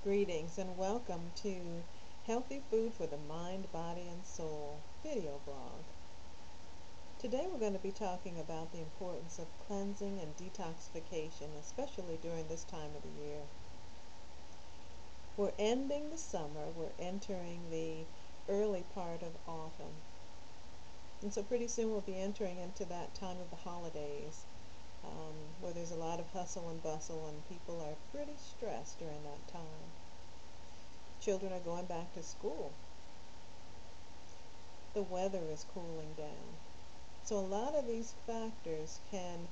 Greetings and welcome to Healthy Food for the Mind, Body, and Soul video blog. Today we're going to be talking about the importance of cleansing and detoxification, especially during this time of the year. We're ending the summer, we're entering the early part of autumn. And so pretty soon we'll be entering into that time of the holidays, where there's a lot of hustle and bustle and people are pretty stressed during that time. Children are going back to school. The weather is cooling down. So a lot of these factors can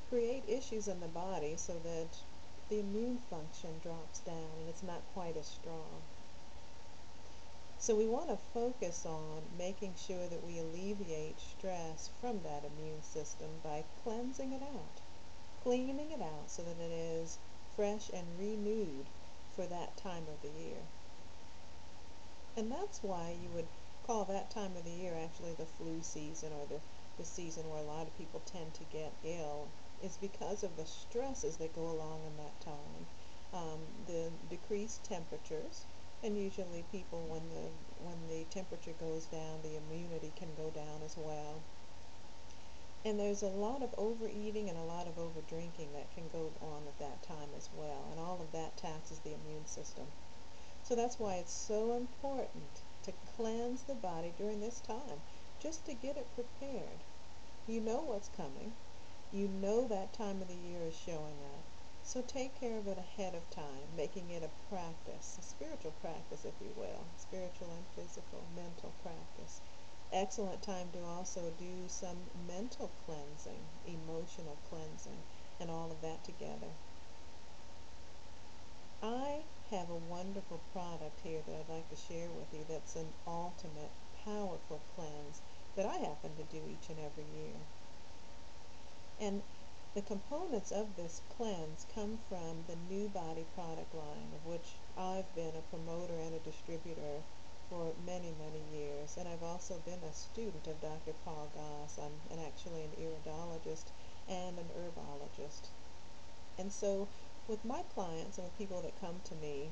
create issues in the body so that the immune function drops down and it's not quite as strong. So we want to focus on making sure that we alleviate stress from that immune system by cleansing it out, cleaning it out so that it is fresh and renewed for that time of the year. And that's why you would call that time of the year actually the flu season, or the season where a lot of people tend to get ill, is because of the stresses that go along in that time. The decreased temperatures, and usually people, when the temperature goes down, the immunity can go down as well. And there's a lot of overeating and a lot of overdrinking that can go on at that time as well, and all of that taxes the immune system. So that's why it's so important to cleanse the body during this time, just to get it prepared. You know what's coming. You know that time of the year is showing up. So take care of it ahead of time, making it a practice, a spiritual practice, if you will, spiritual and physical, mental practice. Excellent time to also do some mental cleansing, emotional cleansing, and all of that together. I have a wonderful product here that I'd like to share with you that's an ultimate, powerful cleanse that I happen to do each and every year. And the components of this cleanse come from the New Body product line, of which I've been a promoter and a distributor for many, many years. And I've also been a student of Dr. Paul Goss. I'm actually an iridologist and an herbologist. And so with my clients and with people that come to me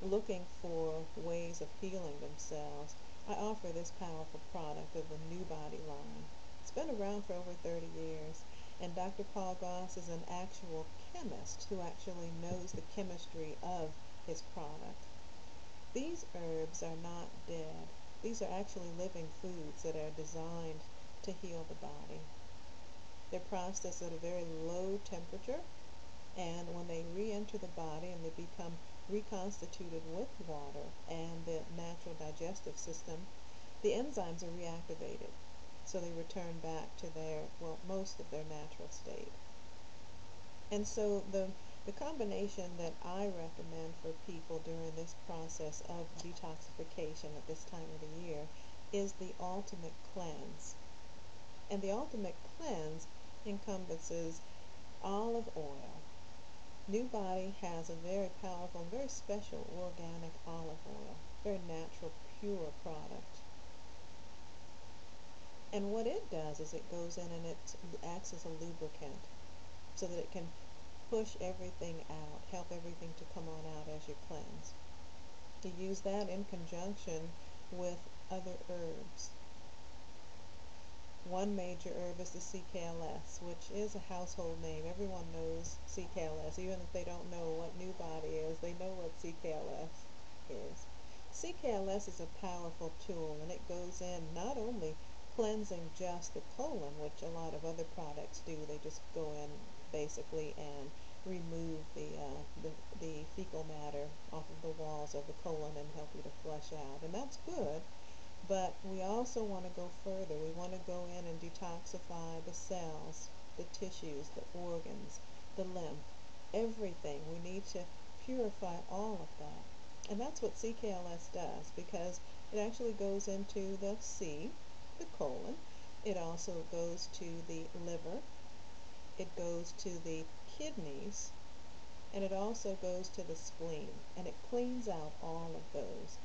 looking for ways of healing themselves, I offer this powerful product of the New Body line. It's been around for over 30 years, and Dr. Paul Goss is an actual chemist who actually knows the chemistry of his product. These herbs are not dead. These are actually living foods that are designed to heal the body. They're processed at a very low temperature, and when they re-enter the body and they become reconstituted with water and the natural digestive system, the enzymes are reactivated. So they return back to most of their natural state. And so the combination that I recommend for people during this process of detoxification at this time of the year is the ultimate cleanse. And the ultimate cleanse encompasses olive oil. New Body has a very powerful and very special organic olive oil, very natural, pure product. And what it does is it goes in and it acts as a lubricant so that it can push everything out, help everything to come on out as you cleanse. You use that in conjunction with other herbs. One major herb is the CKLS, which is a household name. Everyone knows CKLS. Even if they don't know what New Body is, they know what CKLS is. CKLS is a powerful tool, and it goes in not only cleansing just the colon, which a lot of other products do. They just go in basically and remove the fecal matter off of the walls of the colon and help you to flush out, and that's good. But we also want to go further. We want to go in and detoxify the cells, the tissues, the organs, the lymph, everything. We need to purify all of that. And that's what CKLS does, because it actually goes into the C, the colon. It also goes to the liver. It goes to the kidneys. And it also goes to the spleen. And it cleans out all of those,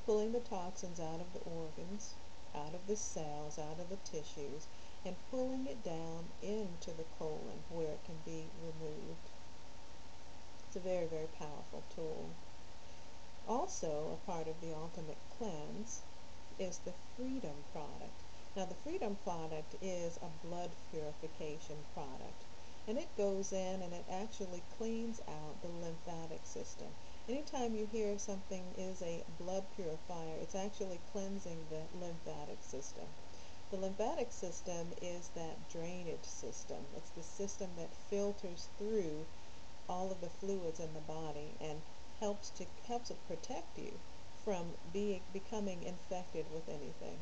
pulling the toxins out of the organs, out of the cells, out of the tissues, and pulling it down into the colon where it can be removed. It's a very, very powerful tool. Also, a part of the Ultimate Cleanse is the Freedom product. Now, the Freedom product is a blood purification product, and it goes in and it actually cleans out the lymphatic system. Anytime you hear something is a blood purifier, it's actually cleansing the lymphatic system. The lymphatic system is that drainage system. It's the system that filters through all of the fluids in the body and helps it protect you from becoming infected with anything.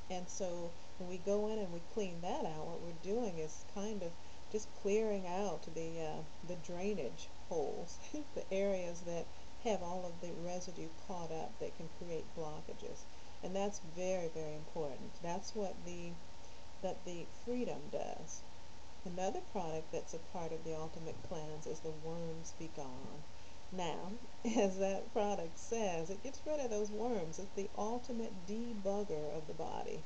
And so when we go in and we clean that out, what we're doing is kind of just clearing out the drainage holes, the areas that have all of the residue caught up that can create blockages. And that's very, very important. That's what the Freedom does. Another product that's a part of the Ultimate Cleanse is the Worms Be Gone. Now, as that product says, it gets rid of those worms. It's the ultimate debugger of the body.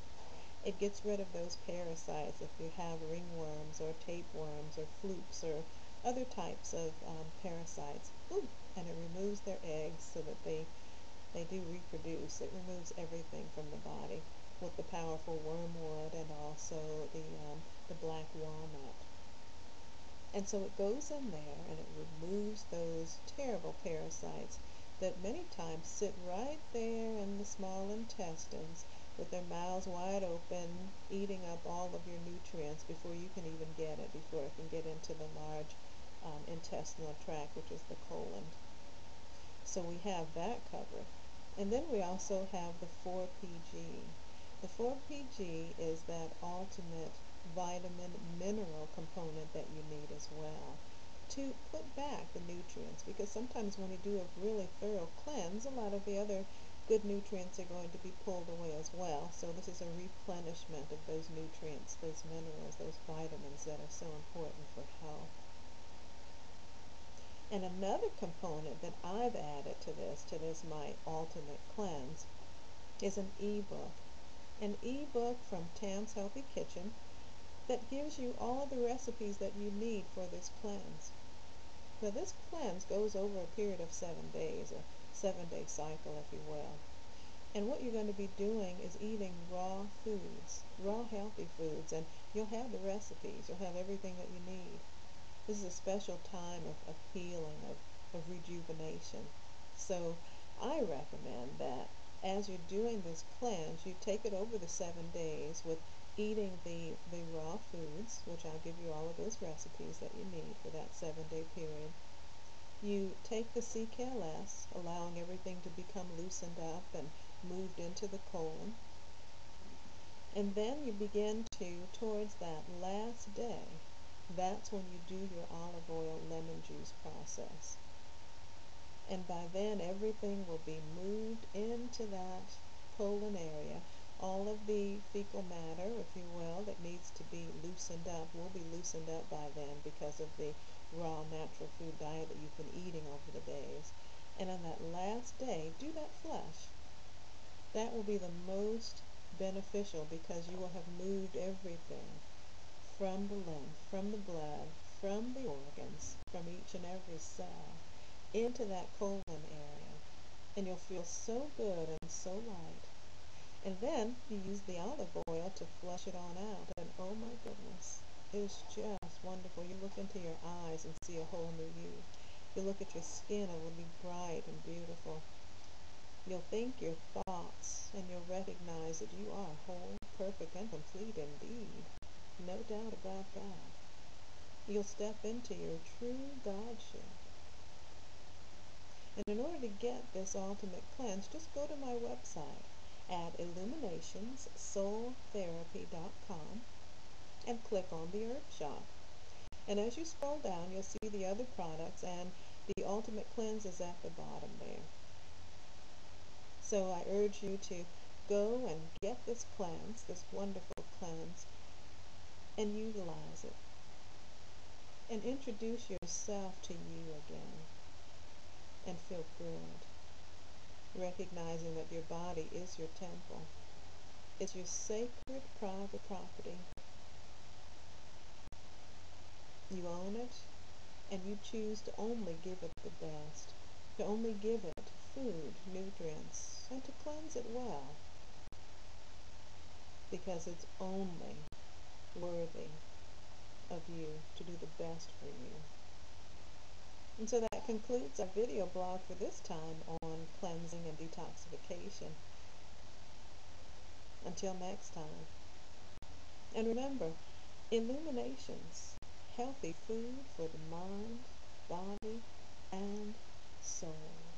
It gets rid of those parasites if you have ringworms or tapeworms or flukes or other types of parasites. Ooh, and it removes their eggs so that they do reproduce. It removes everything from the body with the powerful wormwood and also the black walnut. And so it goes in there and it removes those terrible parasites that many times sit right there in the small intestines with their mouths wide open, eating up all of your nutrients before you can even get it, before it can get into the large intestinal tract, which is the colon. So we have that covered. And then we also have the 4PG. The 4PG is that ultimate vitamin mineral component that you need as well to put back the nutrients, because sometimes when you do a really thorough cleanse, a lot of the other good nutrients are going to be pulled away as well. So this is a replenishment of those nutrients, those minerals, those vitamins that are so important for health. And another component that I've added to this my ultimate cleanse, is an ebook. An ebook from Tam's Healthy Kitchen that gives you all the recipes that you need for this cleanse. Now this cleanse goes over a period of 7 days, a 7-day cycle if you will. And what you're going to be doing is eating raw foods, raw healthy foods, and you'll have the recipes, you'll have everything that you need. This is a special time of healing, of rejuvenation. So I recommend that as you're doing this cleanse, you take it over the 7 days with eating the raw foods, which I'll give you all of those recipes that you need for that 7-day period. You take the CKLS, allowing everything to become loosened up and moved into the colon. And then you begin to, towards that last day, that's when you do your olive oil lemon juice process. And by then everything will be moved into that colon area. All of the fecal matter, if you will, that needs to be loosened up will be loosened up by then because of the raw natural food diet that you've been eating over the days. And on that last day, do that flush. That will be the most beneficial because you will have moved everything from the lymph, from the blood, from the organs, from each and every cell into that colon area. And you'll feel so good and so light. And then you use the olive oil to flush it on out. And oh my goodness, it's just wonderful. You look into your eyes and see a whole new you. You look at your skin, it will be bright and beautiful. You'll think your thoughts and you'll recognize that you are whole, perfect, and complete indeed. No doubt about that. You'll step into your true Godship. And in order to get this ultimate cleanse, just go to my website at illuminationssoultherapy.com and click on the herb shop. And as you scroll down, you'll see the other products, and the ultimate cleanse is at the bottom there. So I urge you to go and get this cleanse, this wonderful cleanse, and utilize it. And introduce yourself to you again and feel good, recognizing that your body is your temple. It's your sacred private property. You own it, and you choose to only give it the best, to only give it food, nutrients, and to cleanse it well, because it's only worthy of you to do the best for you. And so that concludes our video blog for this time on cleansing and detoxification. Until next time. And remember, Illuminations, healthy food for the mind, body, and soul.